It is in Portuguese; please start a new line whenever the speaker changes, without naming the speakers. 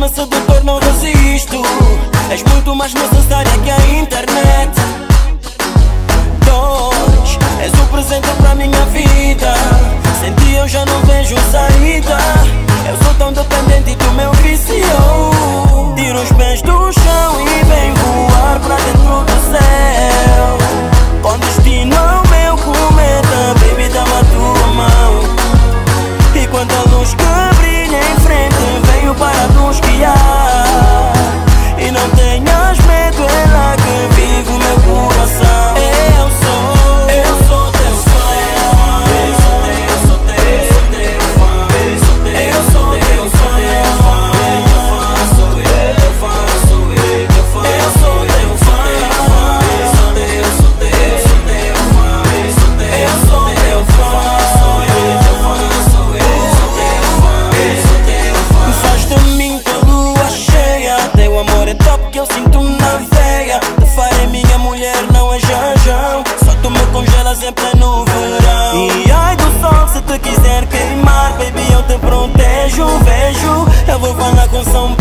charme sedutor não resisto. És muito mais necessária que a internet. 2, és o presente pra minha vida. Sem ti eu já não vejo saída. Eu sou tão dependente do meu vício. Tiro os pés do chão e venho voar pra dentro do céu. Com destino ao meu cometa, baby, dá-me a tua mão. E quando a luz que brilha em frente, venho para nos guiar. E não tenhas medo, é lá que vive o meu coração. Eu sou teu fã. Eu sou teu fã. Eu sou teu fã. Sou eu teu fã, sou eu teu fã. Eu sou teu fã. Eu sou teu fã. Eu sou teu fã. Sou eu teu fã, sou eu teu fã. Faz de mim tua lua cheia. Teu amor é top que eu sinto na veia. Te farei minha mulher, não é jajão. Só tu me congelas em pleno verão. E ai do sol se te quiser queimar, baby, eu te protejo. Vejo, eu vou falar com São Paulo.